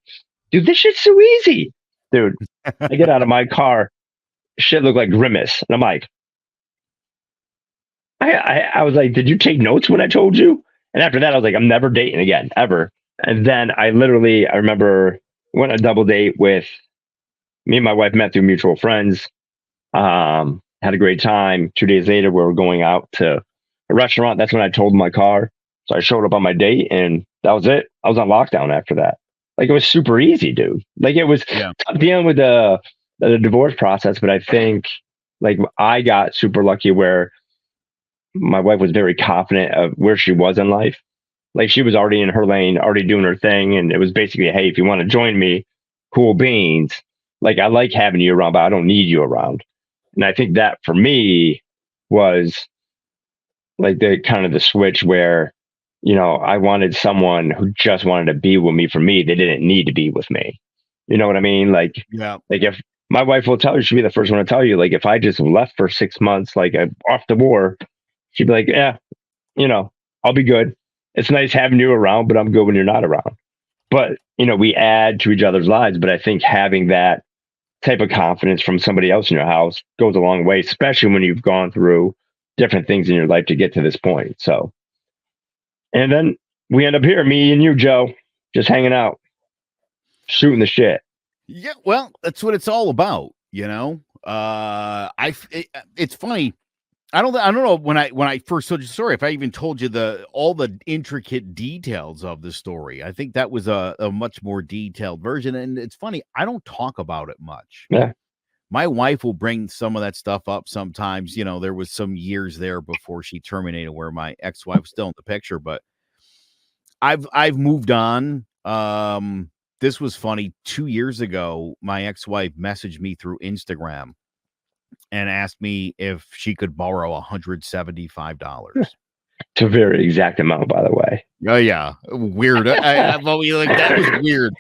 dude, this shit's so easy. Dude, I get out of my car, shit looked like Grimace. And I'm like, I was like, did you take notes when I told you? And after that, I was like, I'm never dating again, ever. And then I remember went on a double date with me and my wife, met through mutual friends. Had a great time. 2 days later, we were going out to a restaurant. That's when I told my car. So I showed up on my date, and that was it. I was on lockdown after that. Like, it was super easy, dude. Like, it was Yeah. tough dealing with the divorce process, but I think like I got super lucky where my wife was very confident of where she was in life. Like, she was already in her lane, already doing her thing, and it was basically, hey, if you want to join me, cool beans. Like, I like having you around, but I don't need you around. And I think that for me was like the kind of the switch where, I wanted someone who just wanted to be with me for me. They didn't need to be with me. You know what I mean? Yeah. Like if my wife will tell you, she'll be the first one to tell you, like, if I just left for 6 months, like, off the war, she'd be like, yeah, you know, I'll be good. It's nice having you around, but I'm good when you're not around. But, we add to each other's lives. But I think having that type of confidence from somebody else in your house goes a long way, especially when you've gone through different things in your life to get to this point. So, and then we end up here, me and you, Joe, just hanging out, shooting the shit. Yeah, well, that's what it's all about, it's funny. I don't know when I first told you the story if I even told you all the intricate details of the story. I think that was a much more detailed version, and it's funny, I don't talk about it much. Yeah. My wife will bring some of that stuff up sometimes. There was some years there before she terminated where my ex-wife was still in the picture, but I've moved on. This was funny. 2 years ago, my ex-wife messaged me through Instagram and asked me if she could borrow $175. It's a very exact amount, by the way. Oh yeah, weird. I'm always like that was weird,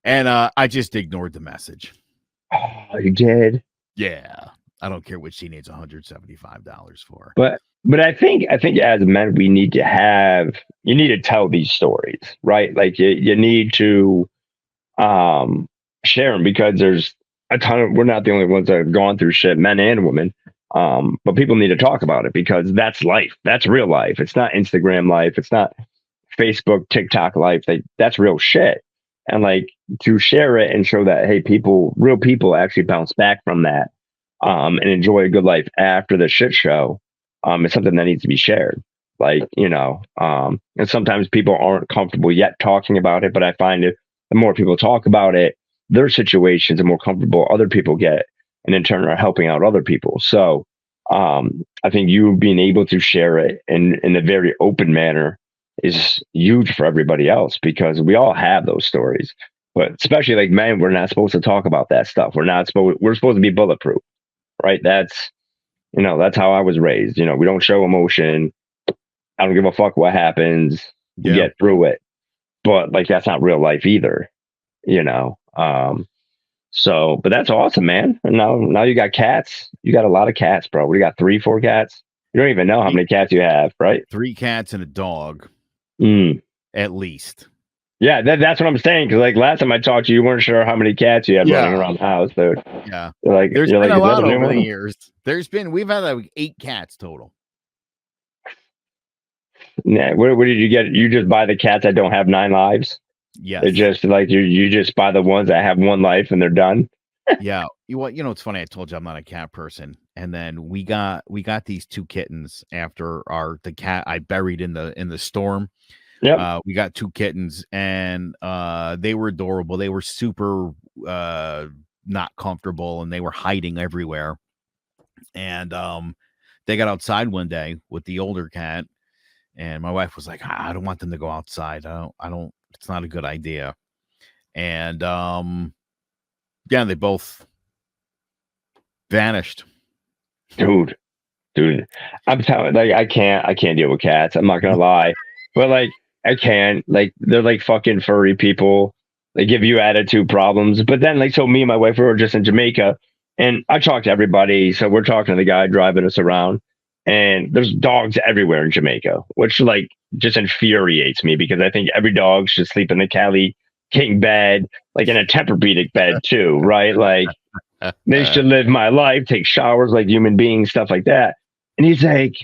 and I just ignored the message. Oh, you did. Yeah, I don't care what she needs $175 for. But I think as men we need to have you need to tell these stories, right? Like you need to um share them because there's a ton of we're not the only ones that have gone through shit, men and women. But people need to talk about it because that's life. That's real life. It's not Instagram life. It's not Facebook, TikTok life. Like that's real shit. And like to share it and show that hey, real people actually bounce back from that and enjoy a good life after the shit show is something that needs to be shared. Like, and sometimes people aren't comfortable yet talking about it, but I find it the more people talk about it, their situations, the more comfortable other people get, and in turn are helping out other people. So I think you being able to share it in a very open manner is huge for everybody else because we all have those stories. But especially like men, we're not supposed to talk about that stuff. We're supposed to be bulletproof, right? That's how I was raised. We don't show emotion. I don't give a fuck what happens. We Yeah, get through it. But like that's not real life either, you know. But that's awesome, man. And now you got cats. You got a lot of cats, bro. We got 3, 4 cats. You don't even know how three, many cats you have, right? three cats and a dog Mm. at least. Yeah, that's what I'm saying. Because like last time I talked to you, you weren't sure how many cats you had running Yeah, around the house, dude. yeah. You're like, There's you're been like, a is that lot a new over the one? years. We've had like 8 cats total. Yeah. Where did you get? You just buy the cats that don't have 9 lives. They're Yes. just like you just buy the ones that have 1 life and they're done. Yeah. It's funny. I told you I'm not a cat person, and then we got these 2 kittens after the cat I buried in the storm. Yep. We got 2 kittens, and they were adorable. They were super not comfortable, and they were hiding everywhere. And they got outside one day with the older cat, and my wife was like, I don't want them to go outside. I don't. It's not a good idea. And yeah, they both vanished. Dude. Dude, I'm telling like I can't deal with cats. I'm not gonna lie, but like I can like they're like fucking furry people. They give you attitude problems. But then like so me and my wife we were just in Jamaica, and I talked to everybody. So we're talking to the guy driving us around, and there's dogs everywhere in Jamaica, which like just infuriates me because I think every dog should sleep in the Cali king bed, like in a Tempur-Pedic bed too, right? Like they should live my life, take showers like human beings, stuff like that. And he's like,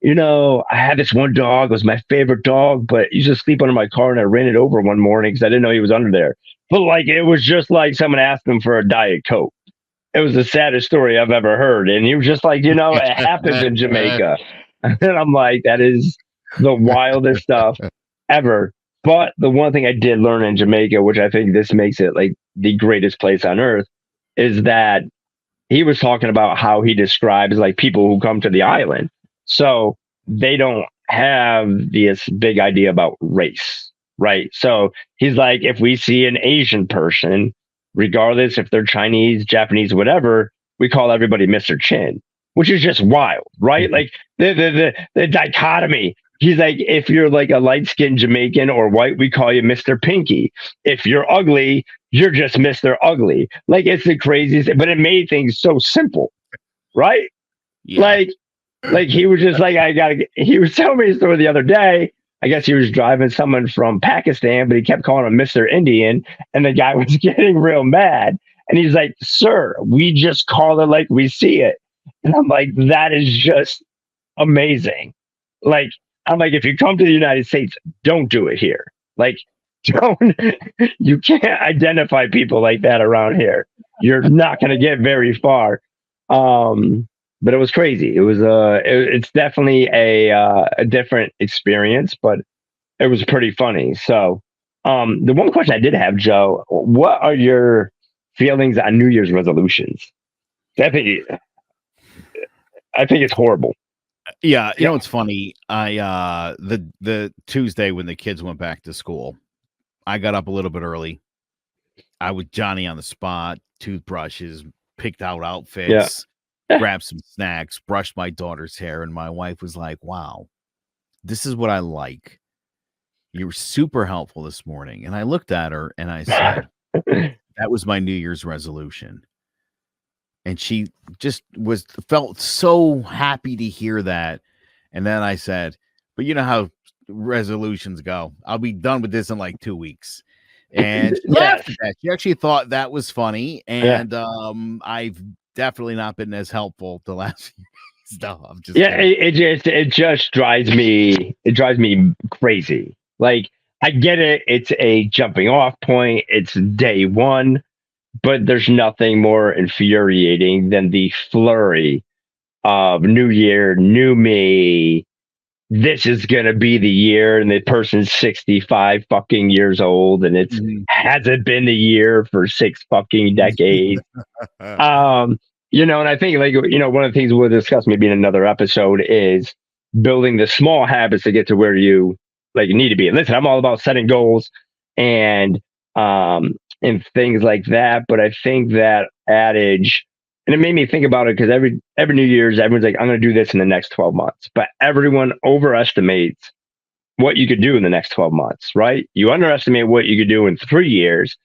I had this one dog, it was my favorite dog, but he used to sleep under my car and I ran it over one morning because I didn't know he was under there. But like, it was just like someone asked him for a Diet Coke. It was the saddest story I've ever heard. And he was just like, it happens in Jamaica. And I'm like, that is the wildest stuff ever. But the one thing I did learn in Jamaica, which I think this makes it like the greatest place on earth, is that he was talking about how he describes like people who come to the island. So they don't have this big idea about race, right? So he's like, if we see an Asian person, regardless if they're Chinese, Japanese, whatever, we call everybody Mr. Chin, which is just wild, right? Like the dichotomy. He's like, if you're like a light skinned Jamaican or white, we call you Mr. Pinky. If you're ugly, you're just Mr. Ugly. Like it's the craziest, but it made things so simple, right? Yeah. Like, like he was just like, he was telling me a story the other day. I guess he was driving someone from Pakistan, but he kept calling him Mr. Indian. And the guy was getting real mad. And he's like, sir, we just call it like we see it. And I'm like, that is just amazing. Like, I'm like, if you come to the United States, don't do it here. Like, don't, you can't identify people like that around here. You're not going to get very far. But it was crazy. It's definitely a different experience, but it was pretty funny. So, the one question I did have, Joe, what are your feelings on New Year's resolutions? I think, I think it's horrible. Yeah, Yeah. it's funny. The Tuesday when the kids went back to school, I got up a little bit early. I was Johnny on the spot, toothbrushes, picked out Yeah. outfits, grabbed some snacks, brushed my daughter's hair, and my wife was like, "Wow, this is what I like. You were super helpful this morning. And I looked at her and I said, that was my New Year's resolution. And she just felt so happy to hear that. And then I said, but you know how resolutions go. I'll be done with this in like 2 weeks. And she Yes. laughed at that. She actually thought that was funny. Yeah. And I've definitely not been as helpful the last few days. No, I'm just Yeah, kidding. it just drives me crazy. Like I get it, it's a jumping off point, it's day one, but there's nothing more infuriating than the flurry of new year, new me. This is gonna be the year, and the person's 65 fucking years old, and it's Mhm. hasn't been the year for 6 fucking decades. Um, and I think like one of the things we'll discuss maybe in another episode is building the small habits to get to where you like need to be. And listen, I'm all about setting goals and and things like that. But I think that adage, and it made me think about it because every New Year's, everyone's like, I'm gonna do this in the next 12 months. But everyone overestimates what you could do in the next 12 months, right? You underestimate what you could do in 3 years,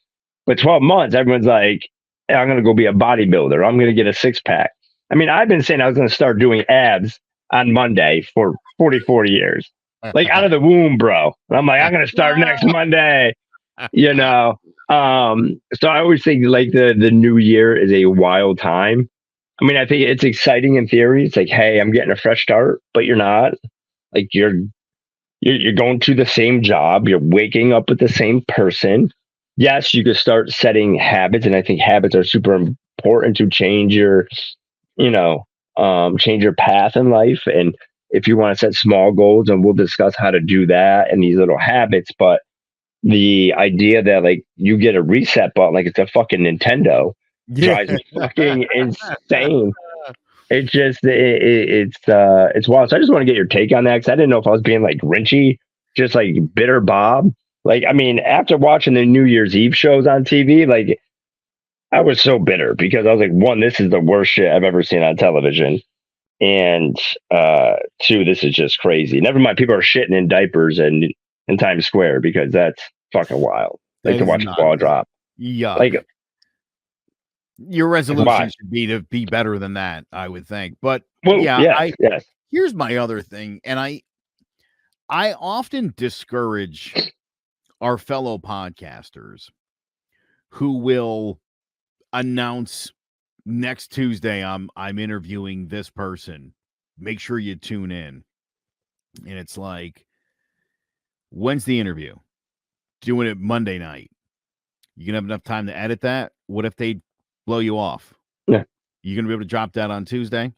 but 12 months, everyone's like, hey, I'm going to go be a bodybuilder. I'm going to get a six pack. I mean, I've been saying I was going to start doing abs on Monday for 44 years, like out of the womb, bro. And I'm like, I'm going to start next Monday, you know? So I always think like the new year is a wild time. I mean, I think it's exciting in theory. It's like, hey, I'm getting a fresh start, but you're not. Like you're going to the same job. You're waking up with the same person. Yes, you could start setting habits, and I think habits are super important to you know, change your path in life. And if you want to set small goals, and we'll discuss how to do that and these little habits, but the idea that like you get a reset button, like it's a fucking Nintendo, Yeah. drives me fucking insane. It's wild. So I just want to get your take on that because I didn't know if I was being like Grinchy, just like bitter Bob. Like, I mean, after watching the New Year's Eve shows on TV, like I was so bitter because I was like, one, this is the worst shit I've ever seen on television, and two, this is just crazy. Never mind, people are shitting in diapers and in Times Square because that's fucking wild. Like That to is watch the ball nuts. drop. Yuck. Like, Your resolution why? should be to be better than that, I would think. But Well, yeah, yes, I yes, here's my other thing, and I often discourage our fellow podcasters who will announce next Tuesday I'm interviewing this person. Make sure you tune in. And it's like, when's the interview? Doing it Monday night. You gonna have enough time to edit that? What if they blow you off? yeah, You gonna be able to drop that on Tuesday?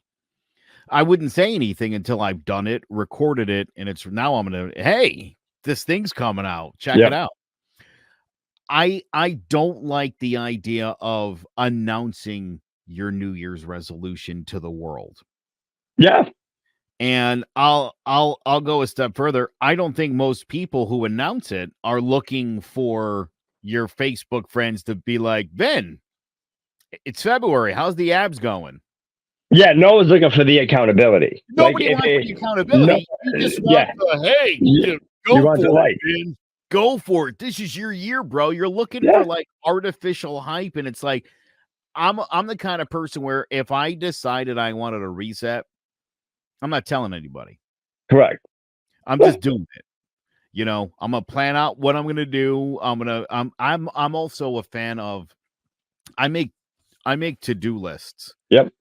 I wouldn't say anything until I've done it, recorded it, and it's now I'm gonna, hey, this thing's coming out. Check it yep, out. I don't like the idea of announcing your New Year's resolution to the world. yeah, And I'll go a step further. I don't think most people who announce it are looking for your Facebook friends to be like, "Ben, it's February. How's the abs going?" yeah. No one's looking for the accountability. Like Nobody if wants it, the no, accountability. You just want yeah, the, "Hey, you, just you go want the for it, light. Ben. Go for it. This is your year, bro." You're looking for Yeah, like artificial hype, and it's like I'm the kind of person where if I decided I wanted a reset, I'm not telling anybody. correct. I'm Yeah, just doing it. I'm gonna plan out what I'm gonna do. I'm also a fan of I make I make to-do lists. yep,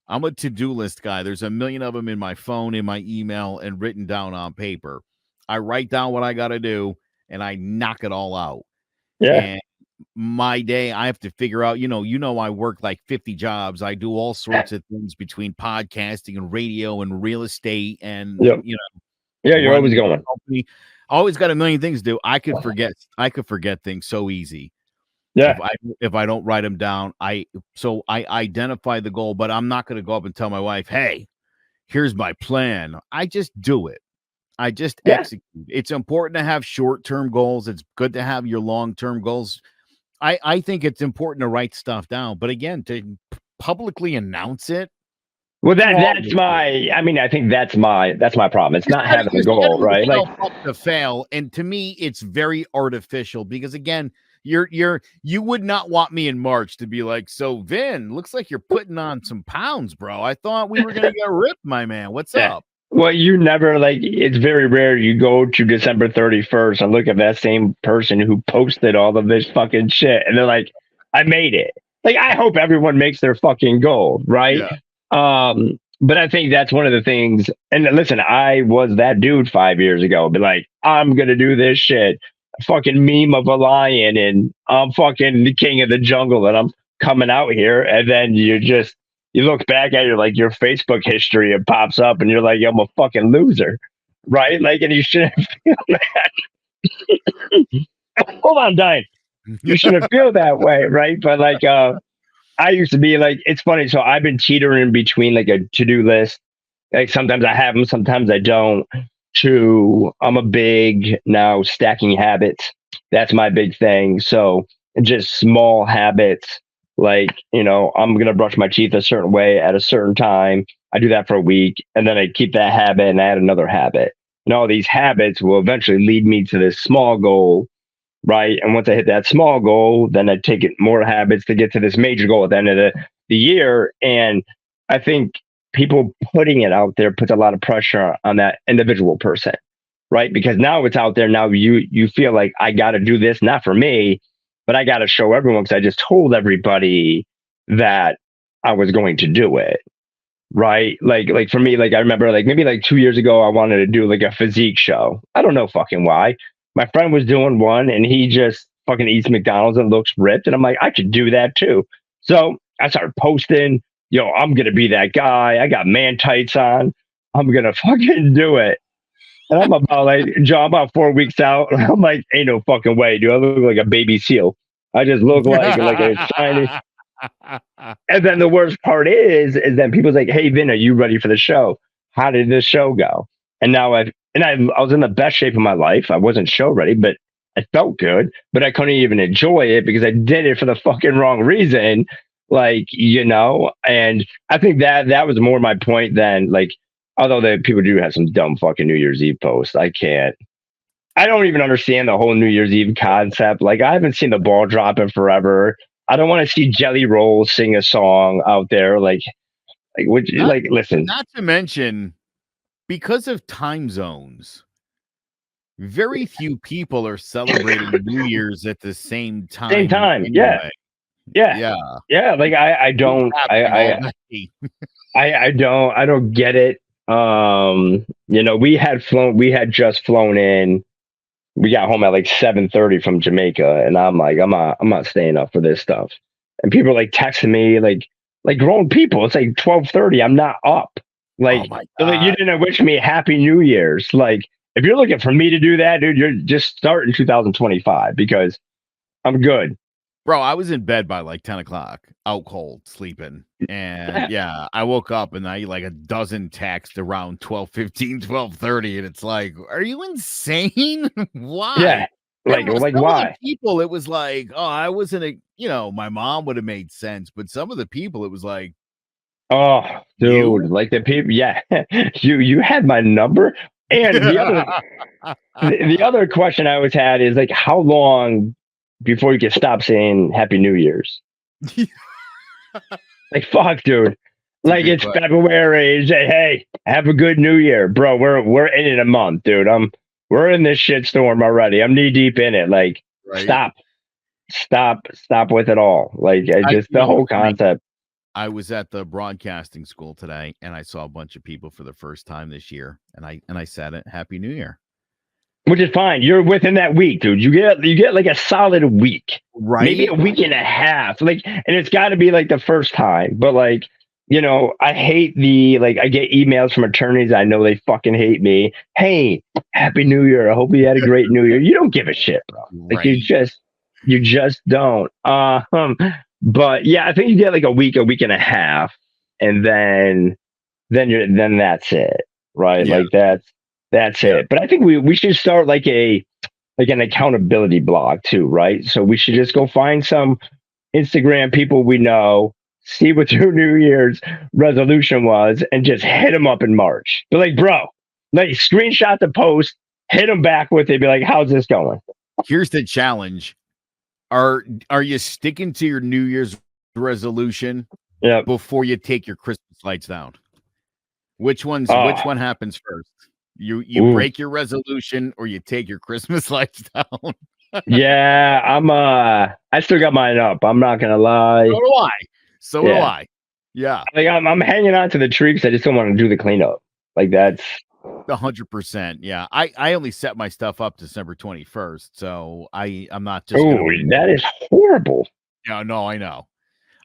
I'm a to-do list guy. There's a million of them in my phone, in my email, and written down on paper. I write down what I gotta do and I knock it all out. yeah, And my day, I have to figure out, I work like 50 jobs. I do all sorts of things between podcasting and radio and real estate and yep, yeah. You're always running going. a company. I always got a million things to do. I could forget things so easy Yeah, if I don't write them down. I identify the goal, but I'm not going to go up and tell my wife, "Hey, here's my plan." I just do it. I just yeah, execute. It's important to have short-term goals. It's good to have your long-term goals. I think it's important to write stuff down, but again, to publicly announce it, Well, too hard that's to do. my. I mean, I think that's my problem. It's not having a You're goal, setting right? Like, yourself up to fail, and to me, it's very artificial because again, you would not want me in March to be like, so Vin, looks like you're putting on some pounds, bro. I thought we were gonna get ripped, my man. What's yeah. up? Well, you never like. It's very rare you go to December 31st and look at that same person who posted all of this fucking shit, and they're like, "I made it." Like, I hope everyone makes their fucking goal, right? Yeah. But I think that's one of the things. And listen, I was that dude 5 years ago. Be like, I'm gonna do this shit. A fucking meme of a lion, and I'm fucking the king of the jungle, and I'm coming out here. And then you look back at like your Facebook history, it pops up, and you're like, I'm a fucking loser, right? Like, and you shouldn't feel that. Hold on, I'm dying. You shouldn't feel that way, right? But like, I used to be like, it's funny. So I've been teetering between like a to do list. Like sometimes I have them, sometimes I don't. I'm a big now stacking habits. That's my big thing. So just small habits. Like, I'm going to brush my teeth a certain way at a certain time. I do that for a week and then I keep that habit and add another habit. And all these habits will eventually lead me to this small goal, right? And once I hit that small goal, then I take it more habits to get to this major goal at the end of the year. And I think people putting it out there puts a lot of pressure on that individual person, right? Because now it's out there. Now you feel like I got to do this, not for me, but I got to show everyone because I just told everybody that I was going to do it. Right. Like for me, like I remember like maybe like 2 years ago, I wanted to do like a physique show. I don't know fucking why. My friend was doing one and he just fucking eats McDonald's and looks ripped. And I'm like, I could do that too. So I started posting, I'm gonna be that guy. I got man tights on. I'm gonna fucking do it. And I'm about like John, about 4 weeks out. I'm like, ain't no fucking way, dude. I look like a baby seal. I just look like a shiny. And then the worst part is then people's like, "Hey, Vin, are you ready for the show? How did this show go?" And now I was in the best shape of my life. I wasn't show ready, but I felt good. But I couldn't even enjoy it because I did it for the fucking wrong reason. And I think that was more my point than like, although the people do have some dumb fucking New Year's Eve posts. I don't even understand the whole New Year's Eve concept. Like, I haven't seen the ball drop in forever. I don't want to see Jelly Roll sing a song out there. Not Listen, not to mention, because of time zones, very few people are celebrating New Year's at the same same time time. Yeah. anyway. Yeah. Yeah. Yeah. Like, I Who's don't, happening all night. I don't get it. We had just flown in. We got home at like 7:30 from Jamaica, and I'm like, I'm not staying up for this stuff. And people are like texting me, like grown people. It's like 12:30. I'm not up. Oh Like, my they're like, you god. didn't wish me Happy New Year's. Like, if you're looking for me to do that, dude, you're just starting 2025 because I'm good. Bro, I was in bed by like 10 o'clock, out cold, sleeping. And yeah, I woke up and I like a dozen texts around 12:15, 12:30, and it's like, are you insane? Why? Yeah. Like, Some of the why? people, it was like, oh, I wasn't my mom would have made sense, but some of the people, it was like, Oh, dude, you? like the people, yeah, you had my number. And the other question I always had is like, how long before you can stop saying Happy New Year's? Like, fuck, dude. It's a Like, good it's question, February. Say, hey, have a good New Year, bro. We're in it a month, dude. We're in this shit storm already. I'm knee deep in it. Like, right? stop with it all. Like, the whole What's funny? concept. I was at the broadcasting school today and I saw a bunch of people for the first time this year. And I said it, Happy New Year. Which is fine. You're within that week, dude. You get like a solid week, maybe Right? a week and a half. Like, and it's got to be like the first time. But like, I hate I get emails from attorneys. I know they fucking hate me. Hey, Happy New Year. I hope you had a great New Year. You don't give a shit, bro. Like, Right. you just don't. But yeah, I think you get like a week and a half, and then that's it, right? Yeah. Like that's Yeah. it. But I think we should start like an accountability blog too, right? So we should just go find some Instagram people we know, see what your New Year's resolution was, and just hit them up in March. Be like, bro, like screenshot the post, hit them back with it. Be like, how's this going? Here's the challenge. Are you sticking to your New Year's resolution Yep. before you take your Christmas lights down? Which one happens first? You Ooh. break your resolution or you take your Christmas lights down? Yeah, I still got mine up. I'm not gonna lie. So do I. So do Yeah. I. Yeah. Like I'm hanging on to the tree because I just don't want to do the cleanup. Like that's 100%. Yeah. I only set my stuff up December 21st. So I'm not just oh, gonna that is horrible. Yeah, no, I know.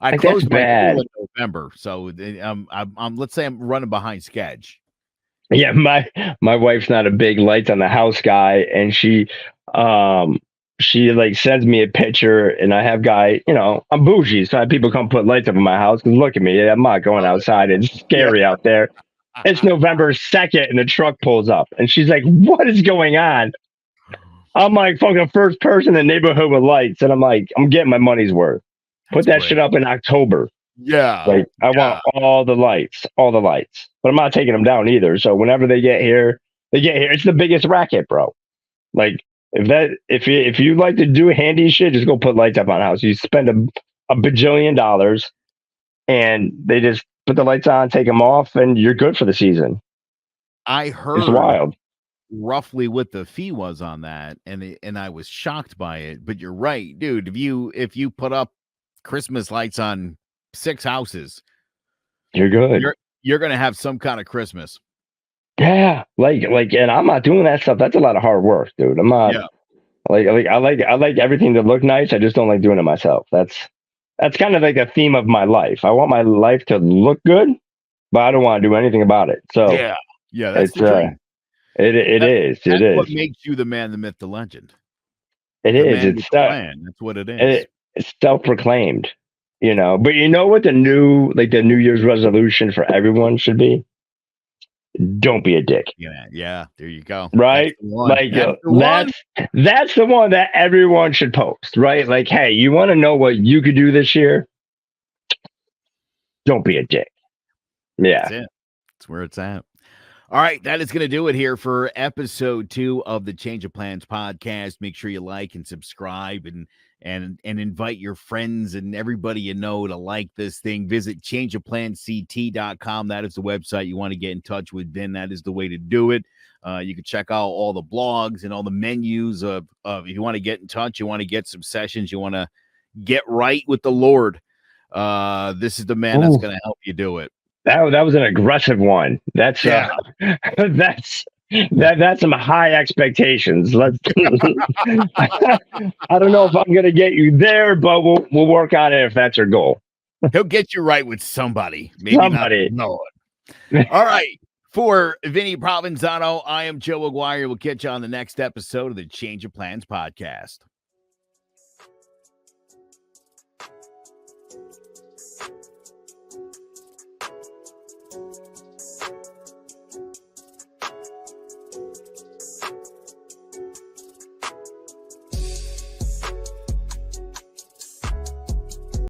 I Like, that's closed my bad. pool in November. So I'm let's say I'm running behind sketch. Yeah, my wife's not a big lights on the house guy, and she like sends me a picture, and I have guy, I'm bougie, so I have people come put lights up in my house. Cause look at me, I'm not going outside. It's scary out there. It's November 2nd, and the truck pulls up, and she's like, "What is going on?" I'm like, "Fucking first person in the neighborhood with lights," and I'm like, "I'm getting my money's worth." Put that shit up in October. Yeah. Like I want all the lights, but I'm not taking them down either. So whenever they get here, It's the biggest racket, bro. Like if you like to do handy shit, just go put lights up on a house. You spend a bajillion dollars, and they just put the lights on, take them off, and you're good for the season. I heard It's wild. roughly what the fee was on that, and I was shocked by it. But you're right, dude. If you put up Christmas lights on 6 houses, you're good. You're gonna have some kind of Christmas. Yeah, like, and I'm not doing that stuff. That's a lot of hard work, dude. I'm not. Yeah. I like everything to look nice. I just don't like doing it myself. That's kind of like a theme of my life. I want my life to look good, but I don't want to do anything about it. So yeah, that's the dream. That's what makes you the man, the myth, the legend. It is. It's plan. That's what it is. It's self-proclaimed, But you know what the New Year's resolution for everyone should be? Don't be a dick. Yeah. There you go. Right? That's the one that everyone should post, right? Like, hey, you want to know what you could do this year? Don't be a dick. Yeah. That's it. That's where it's at. All right, that is going to do it here for episode 2 of the Change of Plans podcast. Make sure you like and subscribe and invite your friends and everybody you know to like this thing. Visit changeofplansct.com. That is the website you want to get in touch with. Then that is the way to do it. You can check out all the blogs and all the menus of if you want to get in touch, you want to get some sessions, you want to get right with the Lord. This is the man that's going to help you do it. That was an aggressive one. That's that's some high expectations. I don't know if I'm gonna get you there, but we'll work on it if that's your goal. He'll get you right with somebody. Maybe somebody. Not no one. All right. For Vinnie Provenzano, I am Joe Aguiar. We'll catch you on the next episode of the Change of Plans podcast.